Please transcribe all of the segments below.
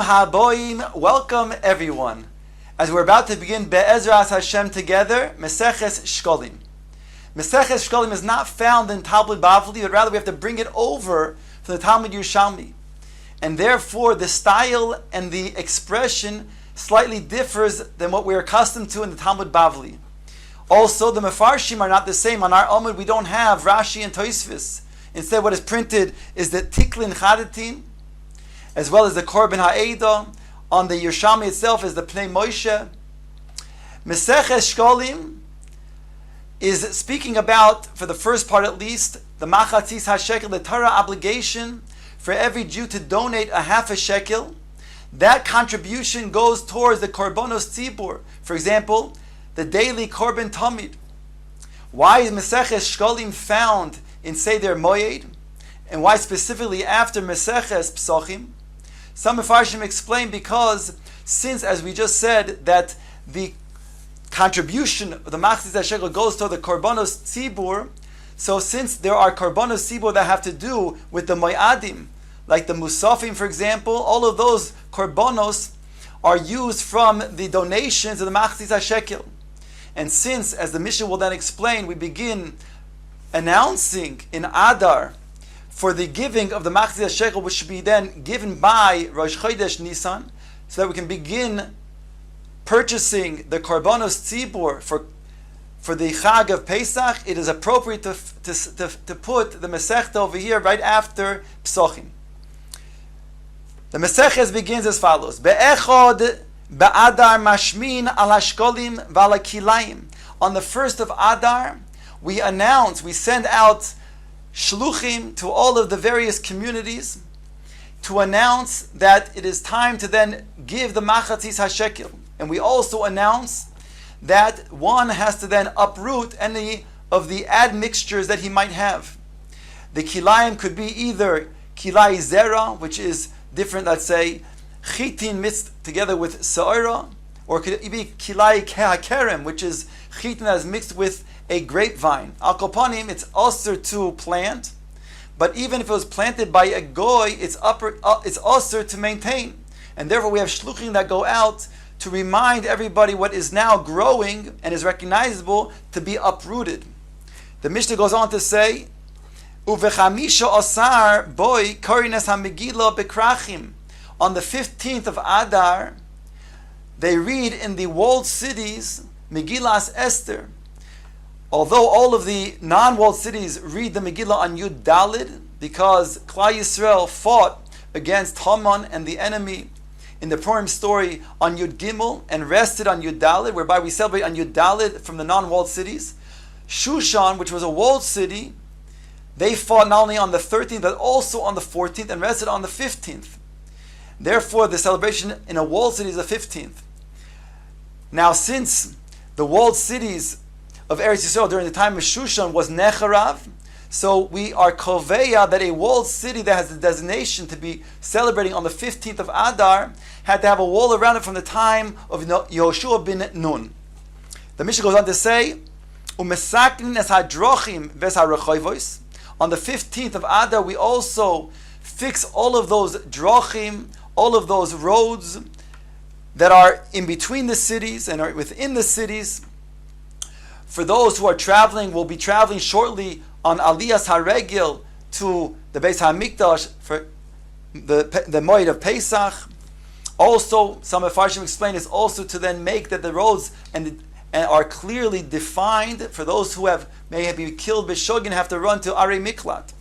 Bruchim haboim, welcome everyone. As we're about to begin Be'ezras Hashem together, Masechet Shekalim. Masechet Shekalim is not found in Talmud Bavli, but rather we have to bring it over from the Talmud Yerushalmi. And therefore the style and the expression slightly differs than what we're accustomed to in the Talmud Bavli. Also, the Mefarshim are not the same. On our Amud we don't have Rashi and Tosfos. Instead what is printed is the Tiklin Chadatin, as well as the Korban Ha'eda. On the Yerushalmi itself is the Pnei Moshe. Masechet Shekalim is speaking about, for the first part at least, the Machatzis HaShekel, the Torah obligation for every Jew to donate a half a shekel. That contribution goes towards the Korbanos Tzibur. For example, the daily Korban Tamid. Why is Masechet Shekalim found in Seder Moed? And why specifically after Maseches Psachim? Some Mefarshim explain because since, as we just said, that the contribution of the Machatzis HaShekel goes to the Korbanos Tzibur, so since there are Korbanos Tzibur that have to do with the Moadim, like the Musafim for example, all of those Korbanos are used from the donations of the Machatzis HaShekel. And since, as the Mishnah will then explain, we begin announcing in Adar for the giving of the Machatzis HaShekel, which should be then given by Rosh Chodesh Nisan, so that we can begin purchasing the Korbanos Tzibur for the Chag of Pesach, it is appropriate to put the Masechta over here right after Psachim. The Masechta begins as follows: Be'echod Ba'adar mashmin al hashkolim v'al kilayim. On the first of Adar, we send out shluchim to all of the various communities to announce that it is time to then give the Machatzis HaShekel. And we also announce that one has to then uproot any of the admixtures that he might have. The kilayim could be either kilai zera, which is different, let's say, chitin mixed together with sa'ira, or it could be kilai kerem, which is chitin that is mixed with a grapevine. Al kopanim, it's usher to plant, but even if it was planted by a goy, it's usher to maintain. And therefore we have shluchim that go out to remind everybody what is now growing and is recognizable to be uprooted. The Mishnah goes on to say, Uvechamisha osar boy korines hamegillah bekrachim. On the 15th of Adar, they read in the walled cities Megillas Esther. Although all of the non-walled cities read the Megillah on Yud Dalid, because Klal Yisrael fought against Haman and the enemy in the Purim story on Yud Gimel and rested on Yud Dalid, whereby we celebrate on Yud Dalid from the non-walled cities. Shushan, which was a walled city, they fought not only on the 13th but also on the 14th and rested on the 15th. Therefore, the celebration in a walled city is the 15th. Now, since the walled cities of Eretz Yisrael during the time of Shushan was Necharav, so we are koveya that a walled city that has the designation to be celebrating on the 15th of Adar had to have a wall around it from the time of Yoshua bin Nun. The Mishnah goes on to say, Umesaknin es hadrochim ves harechoivos. On the 15th of Adar, we also fix all of those drochim, all of those roads that are in between the cities and are within the cities. For those who are traveling, will be traveling shortly on Aliyas HaRegil to the Beis HaMikdash for the Moed of Pesach. Also, some Mefarshim explain is also to then make that the roads and are clearly defined for those who may have been killed b'shogin have to run to Arei Miklat.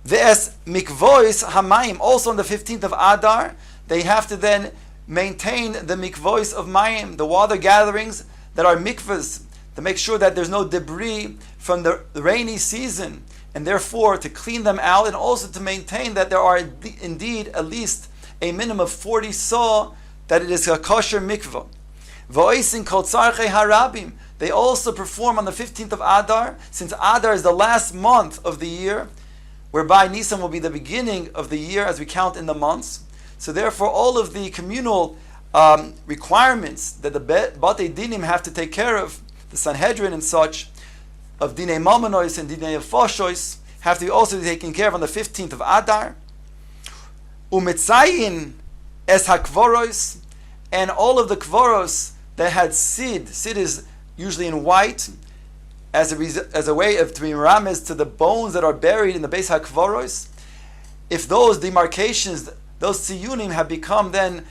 Ve'es mikvois hamayim, also on the 15th of Adar, they have to then maintain the mikvois of mayim, the water gatherings that are mikvahs, to make sure that there's no debris from the rainy season, and therefore to clean them out, and also to maintain that there are indeed at least a minimum of 40 saw, that it is a kosher mikvah. Voisin kol tzarchei harabim. They also perform on the 15th of Adar, since Adar is the last month of the year, whereby Nisan will be the beginning of the year as we count in the months. So therefore all of the communal requirements that the Batei Dinim have to take care of, the Sanhedrin and such, of Dinei Mamonos and Dinei Foshois, have to also be taken care of on the 15th of Adar. Umetzayin es hakvoros, and all of the kvoros that had sid. Sid is usually in white, as a way of to be merames to the bones that are buried in the base hakvoros. If those demarcations, those tziyunim have become then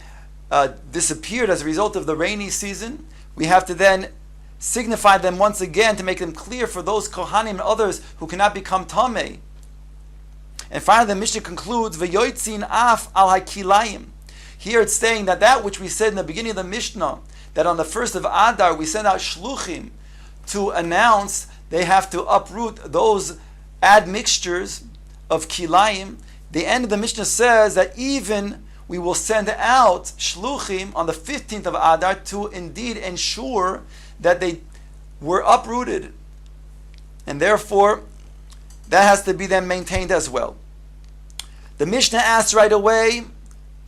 disappeared as a result of the rainy season, we have to then signify them once again to make them clear for those kohanim and others who cannot become tamei. And finally, the Mishnah concludes, "V'yotzin af al hakilayim." Here it's saying that which we said in the beginning of the Mishnah, that on the first of Adar we send out shluchim to announce they have to uproot those admixtures of kilayim. The end of the Mishnah says that even we will send out shluchim on the 15th of Adar to indeed ensure that they were uprooted. And therefore, that has to be then maintained as well. The Mishnah asks right away,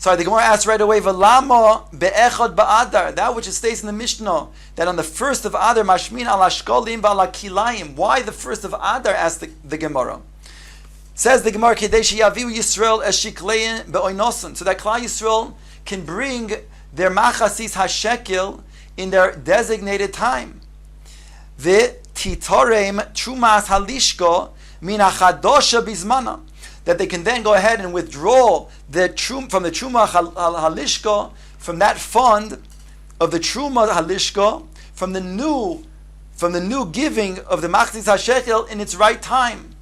the Gemara asks right away, V'lama be'echad ba'adar, that which it states in the Mishnah, that on the first of Adar, mashmin ala shkolim v'ala kilayim. Why the first of Adar, asks the Gemara. Says the Gemara, Kedei sheyaviu Yisrael es shiklein be'oinoson, so that Klal Yisrael can bring their machasis hashekel in their designated time. V'titorem trumas halishko min achadosha bizmana, that they can then go ahead and withdraw from the truma halishko, from that fund of the truma halishko, from the new giving of the machasis hashekel in its right time.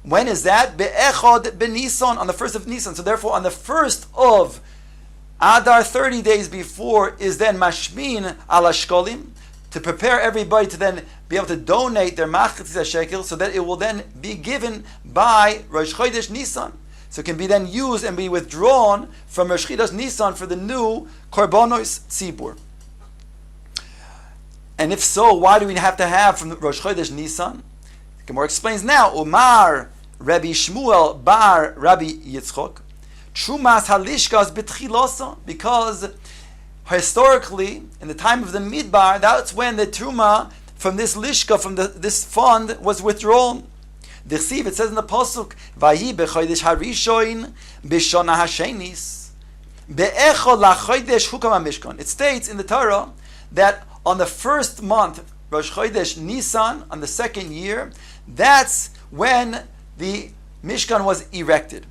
When is that? Be'echod b'Nisan, on the first of Nisan. So therefore, on the first of Adar, 30 days before, is then mashmin ala shkolim, to prepare everybody to then be able to donate their machatzis shekel, so that it will then be given by Rosh Chodesh Nisan. So it can be then used and be withdrawn from Rosh Chodesh Nisan for the new korbanos tzibur. And if so, why do we have to have from Rosh Chodesh Nisan? The Gemara explains now, Umar Rabbi Shmuel bar Rabbi Yitzchok, Trumas halishkas betchilosa, because historically, in the time of the Midbar, that's when the Truma from this lishka, from this fund, was withdrawn. The Chsiv, it says in the Pasuk, Vayi b'chodesh harishoin b'shona hashenis be'echol lachodesh hukam hamishkan. It states in the Torah that on the first month, Rosh Chodesh Nisan, on the second year, that's when the Mishkan was erected.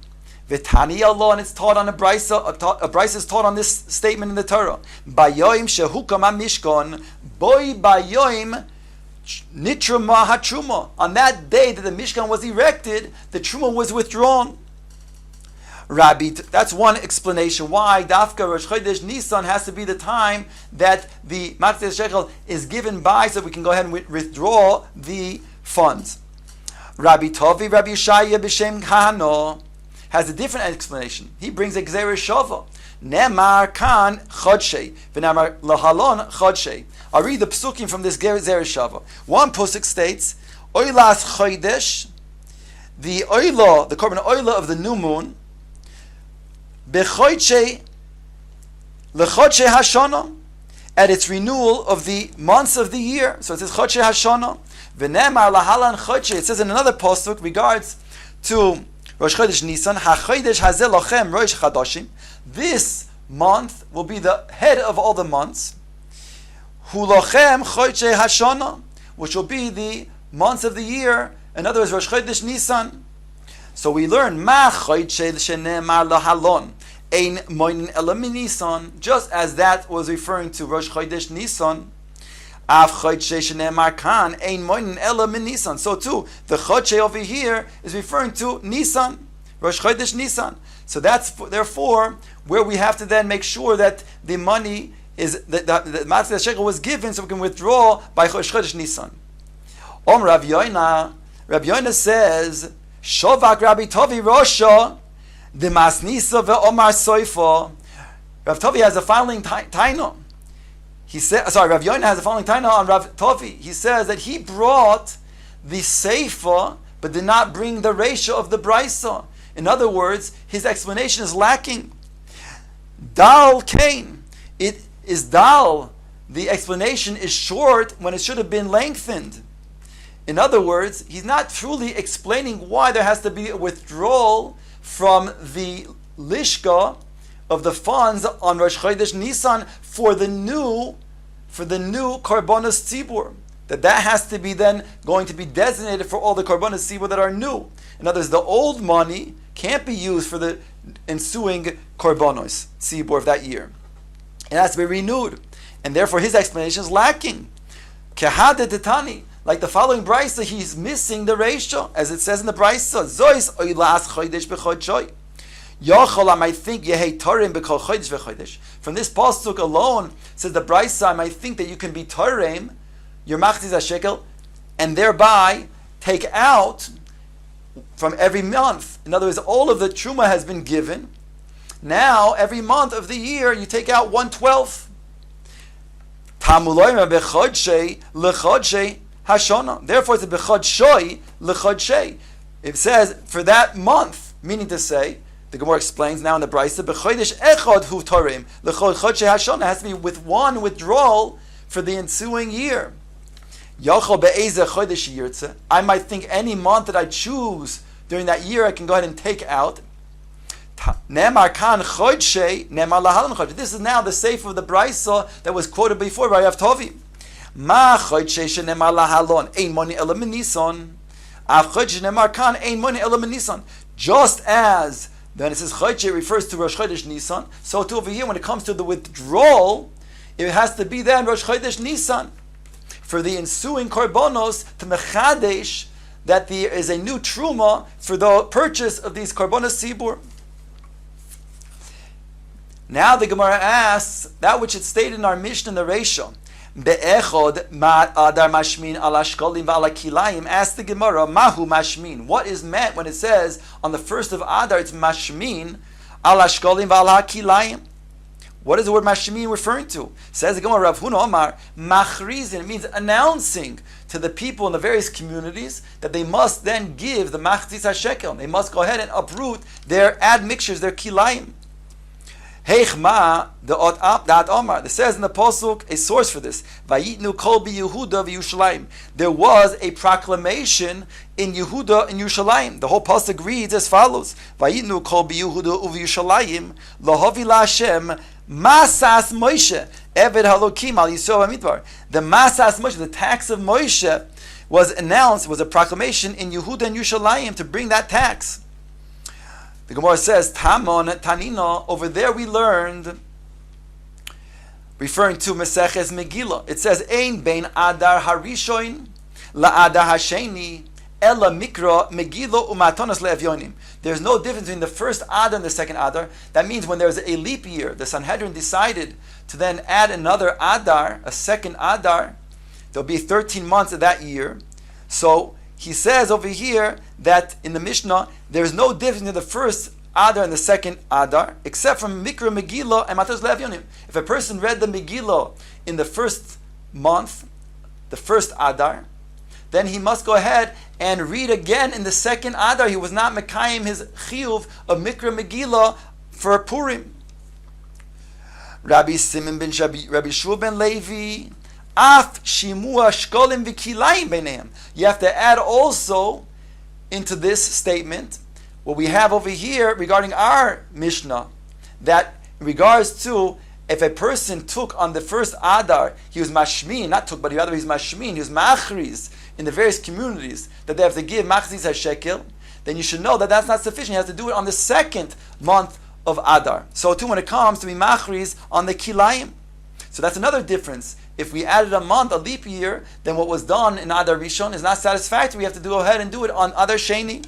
V'tani Allah, and it's taught on a brisa. A brisa is taught on this statement in the Torah. Bayoim shehukam hamishkan, boy bayoim nitruma hatruma. On that day that the Mishkan was erected, the truma was withdrawn. Rabbi, that's one explanation why Dafka Rosh Chodesh Nisan has to be the time that the Matzah Shekel is given by, so we can go ahead and withdraw the funds. Rabbi Tovi, Rabbi Yeshaya b'Shem Kahano has a different explanation. He brings a Gzeir Shava. Nemar kan chodshei, v'nemar lahalon chodshei. I'll read the psukim from this Gzeir Shava. One pasuk states, Oilas Chodesh, the oila, the korban oila of the new moon, B'chodshei lechodshei hashana, at its renewal of the months of the year. So it says chodshei hashana. V'nemar lahalan chodshei. It says in another pasuk regards to Rosh Chodesh Nisan, hachodesh hazeh lochem rosh chadashim. This month will be the head of all the months. Hu lochem chodshei hashana, which will be the months of the year. In other words, Rosh Chodesh Nisan. So we learn ma chodshei shenemar lahalon ein moinin ela Nisan, just as that was referring to Rosh Chodesh Nisan. Av chodshei shenemar kan ein moinin ela Nisan. So too, the chodshei over here is referring to Nisan, Rosh Chodesh Nisan. So that's therefore where we have to then make sure that the money is that the Matzah Shekel was given, so we can withdraw by Rosh Chodesh Nisan. Rabbi Yoina says, Shovak Rabbi Tovi Rosha, the Masnisa ve'omar Soifa. Rav Tovi has the following taina. Rav Yoina has the following taina on Rav Tovi. He says that he brought the Seifa, but did not bring the ratio of the Brisa. In other words, his explanation is lacking. Dal Kain. It is Dal. The explanation is short when it should have been lengthened. In other words, he's not truly explaining why there has to be a withdrawal from the Lishka of the funds on Rosh Chodesh Nisan for the new Korbanos Tzibur. That has to be then going to be designated for all the Korbanos Tzibur that are new. In other words, the old money can't be used for the ensuing Korbanos Tzibur of that year. It has to be renewed. And therefore his explanation is lacking. Kehade Titani. Like the following brisa, he's missing the ratio, as it says in the brisa. Zois oilas chodesh b'chodshoi. Yochol, I might think yehei torim b'kol chodesh v'chodesh. From this pasuk alone, says the brisa, I might think that you can be torim, your machzis hashekel, and thereby take out from every month. In other words, all of the truma has been given. Now, every month of the year, you take out 1/12. Tamuloyim b'chodshei l'chodshei hashona. Therefore, it's a b'chodshoi l'chodshei. It says for that month, meaning to say, the Gemara explains now in the Brisa, b'chodesh echad hu torim l'chodshei hashona, has to be with one withdrawal for the ensuing year. Yachol be'ezeh chodesh yirtze. I might think any month that I choose during that year, I can go ahead and take out. Nemar kan chodshei, nemar lahalan chodshei. This is now the seif of the brisa that was quoted before by Rav Tovi. Ma chodshei shenemar lahalon ein moni ela minison. Av chodshei nemar kan ein moni ela minison. Just as then it says chodshei refers to Rosh Chodesh Nisan, so too over here when it comes to the withdrawal, it has to be then Rosh Chodesh Nisan for the ensuing korbanos to mechadesh that there is a new truma for the purchase of these korbanos sibur. Now the Gemara asks that which it stated in our Mishnah in the Reisha. Be'echod adar mashmin ala shkolim v'ala kilayim. Ask the Gemara, mahu mashmin. What is meant when it says on the first of Adar it's mashmin ala shkolim v'ala kilayim? What is the word mashmin referring to? Says the Gemara, Rav Huna Omar, machrizin. It means announcing to the people in the various communities that they must then give the machzis hashekel. They must go ahead and uproot their admixtures, their kilayim. Heichma the At Omar. It says in the pasuk a source for this. Vayitnu kol b'Yehuda v'Yushalayim. There was a proclamation in Yehuda and Yushalayim. The whole pasuk reads as follows: Vayitnu kol b'Yehuda u'v'Yushalayim lahavi laHashem masas Moshe eved halokim al Yisrael b'midbar. The masas Moshe, the tax of Moshe, was announced. Was a proclamation in Yehuda and Yushalayim to bring that tax. The Gemara says, Tamon Tanina, over there we learned, referring to Maseches Megillah. It says, Ein bein Adar Harishoin la Adar Hasheni ela mikra Megillah umatonos le'evyonim. There's no difference between the first Adar and the second Adar. That means when there's a leap year, the Sanhedrin decided to then add another Adar, a second Adar. There'll be 13 months of that year. So he says over here that in the Mishnah, there's no difference in the first Adar and the second Adar, except from Mikra Megillah and Matos Le'evyonim. If a person read the Megillah in the first month, the first Adar, then he must go ahead and read again in the second Adar. He was not Mekayim his Chiyuv of Mikra Megillah for Purim. Rabbi Simon ben Rabbi Shua ben Levi, Af shimua shkolim v'kilayim b'neihem. You have to add also into this statement what we have over here regarding our Mishnah, that in regards to if a person took on the first Adar, he was mashmin, not took, but rather he's mashmin, he was machriz in the various communities that they have to give machzis hashekel, then you should know that that's not sufficient. You have to do it on the second month of Adar. So too when it comes to be machriz on the kilayim. So that's another difference. If we added a month, a leap year, then what was done in Adar Rishon is not satisfactory. We have to go ahead and do it on Adar Sheni.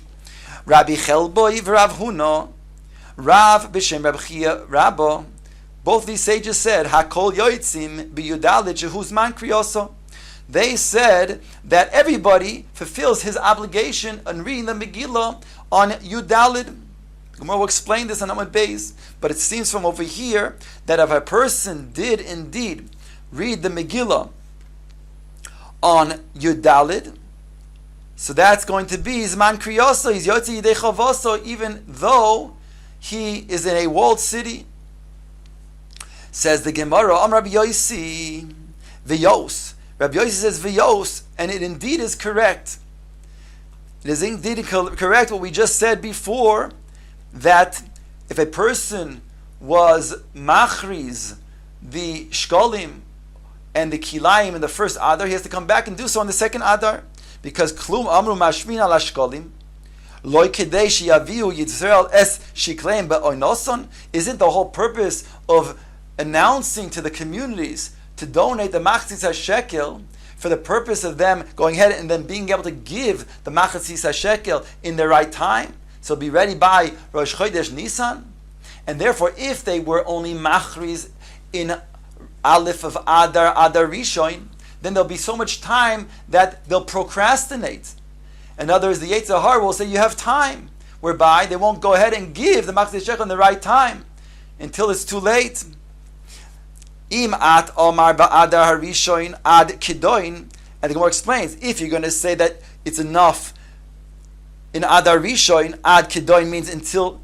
Rabbi Chelboi v'Rav Huna, Rav b'Shem Rabbi Chia Rabbo, both these sages said, Hakol yoitzim b'Yudalit shehuzman kriyoso. They said that everybody fulfills his obligation on reading the Megillah on Yudalit. Gemara will explain this on Amud Beis, but it seems from over here that if a person did indeed read the Megillah on Yudalid, so that's going to be Zman Kriyoso, he's Yotzi Yidei Chavoso, even though he is in a walled city. Says the Gemara, Rabbi Yosi, V'yos. Rabbi Yosi says V'yos, and it indeed is correct. It is indeed correct what we just said before, that if a person was machriz the shkolim and the kilayim in the first adar, he has to come back and do so in the second adar, because klum amru mashmin ala shkolim loy kedei shiyaviu Yisrael es shikleim be'oinoson. Isn't the whole purpose of announcing to the communities to donate the machzis hashekel for the purpose of them going ahead and then being able to give the machzis hashekel in the right time? So be ready by Rosh Chodesh Nisan. And therefore, if they were only machriz in Aleph of Adar, Adar Rishon, then there'll be so much time that they'll procrastinate. In other words, the Yetzer Hara will say you have time, whereby they won't go ahead and give the machzis shekel in the right time until it's too late. Im at Omar ba'Adar Harishon ad Kidoin, and the Gemara explains, if you're going to say that it's enough in Adar Rishon, ad Kidoin means until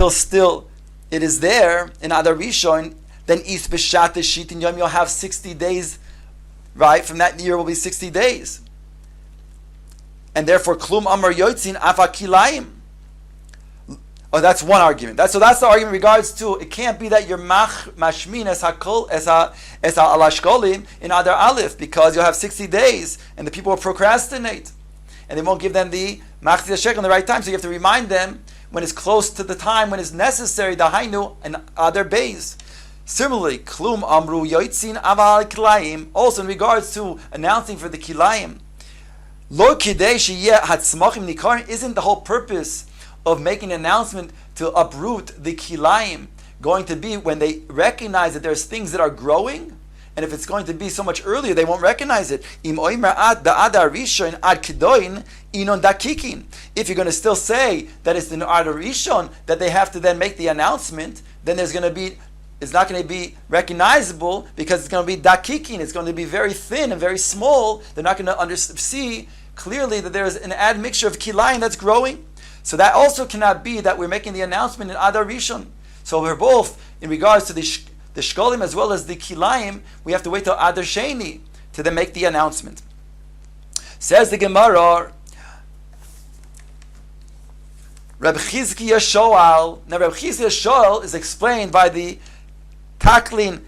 still it is there in Adar Rishon, then Is B'Shat Shitin Yom, you'll have 60 days, right? From that year will be 60 days. And therefore, Klum Amar Yotzin Afa Kilayim. Oh, that's one argument. So that's the argument in regards to, it can't be that you're mashmin as hakol as alashkolim in Adar Aleph, because you'll have 60 days and the people will procrastinate and they won't give them the machzis shekel in the right time. So you have to remind them when it's close to the time when it's necessary, the hainu and Adar Beis. Similarly, klum amru yotzin aval kilayim, also in regards to announcing for the kilayim, lo kidei sheyeh hatzmachim nikarim, isn't the whole purpose of making an announcement to uproot the kilayim going to be when they recognize that there's things that are growing? And if it's going to be so much earlier, they won't recognize it. Im oimer ad ba'adar rishon ad kidoin inon dakikin. If you're going to still say that it's the adar rishon that they have to then make the announcement, then it's not going to be recognizable, because it's going to be dakikin. It's going to be very thin and very small. They're not going to see clearly that there's an admixture of kilayim that's growing. So that also cannot be that we're making the announcement in Adar Rishon. So we're both, in regards to the Shkolim as well as the Kilayim, we have to wait till Adar Sheni to then make the announcement. Says the Gemara, Reb Chizkiya Shoal. Now Reb Chizkiya Shoal is explained by the Tiklin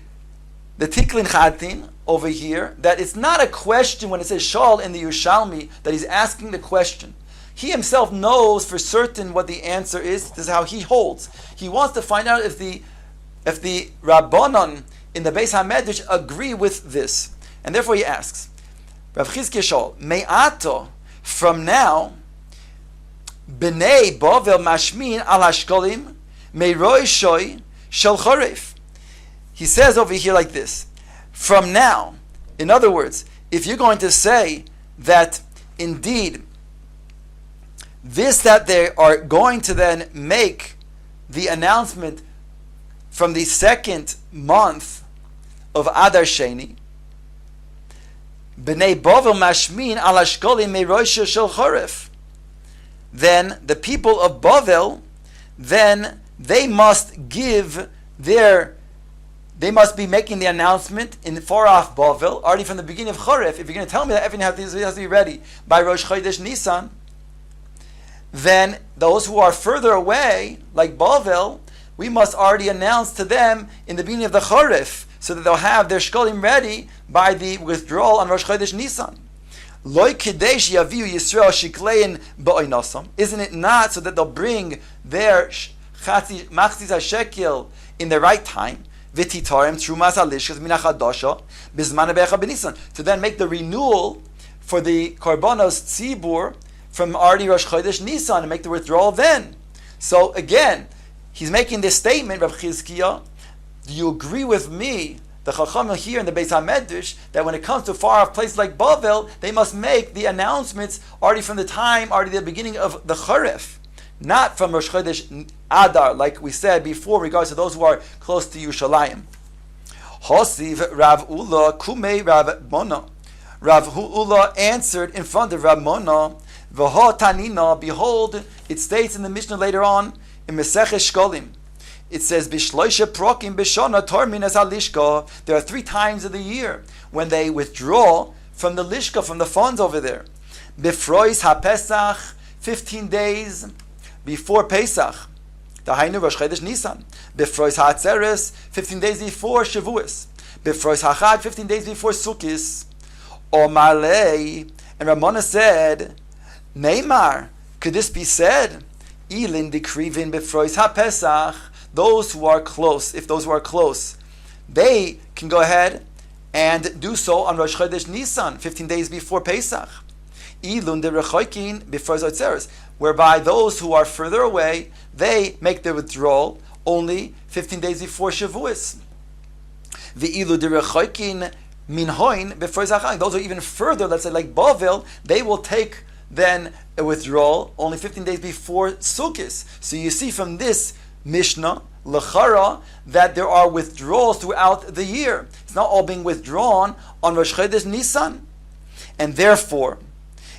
Chatin over here, that it's not a question when it says Shoal in the Yerushalmi, that he's asking the question. He himself knows for certain what the answer is. This is how he holds. He wants to find out if the Rabbanon in the Beis HaMedrash agree with this. And therefore he asks, Rav Chizkiya Shol, Me'ato, from now, B'nei Bovel Mashmin al Hashkolim, Me'roi Shoi Shel Choref. He says over here like this, from now, in other words, if you're going to say that indeed that they are going to then make the announcement from the second month of Adar Sheni, B'nei Bovel Mashmin al Hashkolim Me'roisha Shel Choref, then the people of Bovel, then they must be making the announcement in far off Bovel, already from the beginning of Choref. If you're going to tell me that everything has to be ready by Rosh Chodesh Nisan, then those who are further away, like Bavel, we must already announce to them in the beginning of the Choref, so that they'll have their shkolim ready by the withdrawal on Rosh Chodesh Nisan. Loi kedesh yaviu Yisrael shiklein ba'oinosam. Isn't it not so that they'll bring their machzis hashekel in the right time? V'titarem trumas alishkas minachadosha bizman becha b'nisan, to then make the renewal for the korbanos tzibur from already Rosh Chodesh Nisan and make the withdrawal then. So again, he's making this statement, Rav Chizkiya, do you agree with me, the Chachamim here in the Beis HaMedrash, that when it comes to far off places like Bavel, they must make the announcements already from the beginning of the Choref, not from Rosh Chodesh Adar, like we said before, regards to those who are close to Yerushalayim. Hosiv Rav Ula Kumei Rav Mona. Rav Ula answered in front of Rav Mona, V'ho Tanina, behold, it states in the Mishnah later on, in Masechet Shekalim, it says, Bishloisha Prokim Bishona Tormin as Halishka. There are 3 times of the year when they withdraw from the Lishka, from the funds over there. Bifrois HaPesach, 15 days before Pesach. Dahainu Rosh Chodesh Nisan. Befrois HaAtzeres, 15 days before Shavuos. Befrois HaChag, 15 days before Sukkis. Omar Lei, and Ramona said, Neymar, could this be said? Ilin Dikrivin Befrois HaPesach, those who are close, if those who are close, they can go ahead and do so on Rosh Chodesh Nisan, 15 days before Pesach. Ilun de Rechoikin before Zotzeres, whereby those who are further away, they make their withdrawal only 15 days before Shavuos. Ve'ilu de Rechoikin minhoin before Zachag. Those who are even further, let's say like Bavel, they will take then a withdrawal only 15 days before Sukkot. So you see from this Mishnah, L'chara, that there are withdrawals throughout the year. It's not all being withdrawn on Rosh Chodesh Nisan. And therefore,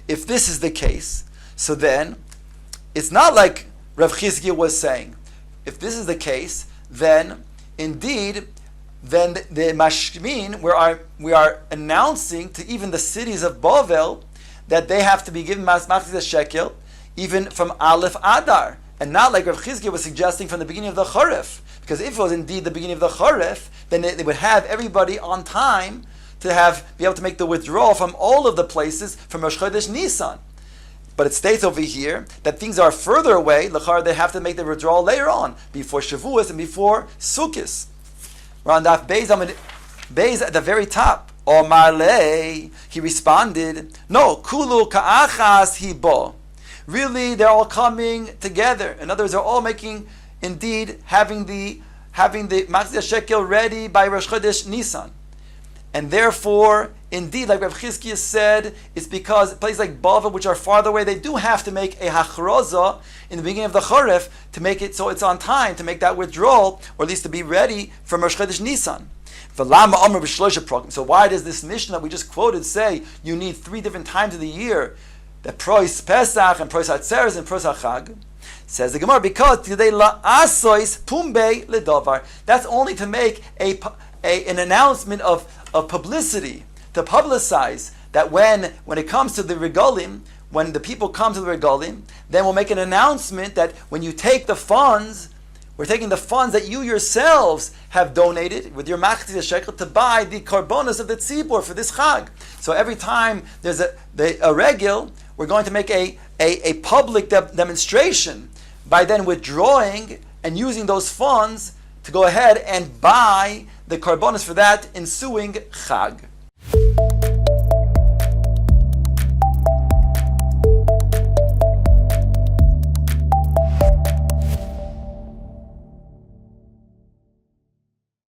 if this is the case, so then it's not like Rav Chizkiah was saying. If this is the case, then indeed, then the Mashmin, we are announcing to even the cities of Bavel that they have to be given Masechet Shekel even from Aleph Adar. And not like Rav Chizkiah was suggesting from the beginning of the Charif. Because if it was indeed the beginning of the Charif, then they would have everybody on time to be able to make the withdrawal from all of the places from Rosh Chodesh Nisan. But it states over here that things are further away. L'chara, they have to make the withdrawal later on, before Shavuos and before Sukkot. We're on Daf Beis at the very top. Omar Lei, he responded, no, kulu ka'achas hibo. Really, they're all coming together. In other words, they're all having the Masechet Shekel ready by Rosh Chodesh Nisan. And therefore, indeed, like Rav Chizkiah said, it's because places like Bavel, which are farther away, they do have to make a hachroza in the beginning of the Charif to make it so it's on time to make that withdrawal, or at least to be ready from Rosh Chodesh Nisan. So why does this Mishnah that we just quoted say you need 3 different times of the year? The Prois Pesach and Prois Hatzeres and Prois HaChag. Says the Gemara, because today la asois pumbe ledavar. That's only to make an announcement of publicity, to publicize that when it comes to the regalim, when the people come to the regalim, then we'll make an announcement that when you take the funds, we're taking the funds that you yourselves have donated with your Masechet Shekel to buy the karbonos of the tzibur for this chag. So every time there's a regel, we're going to make a public demonstration by then withdrawing and using those funds to go ahead and buy the karbonos for that ensuing chag.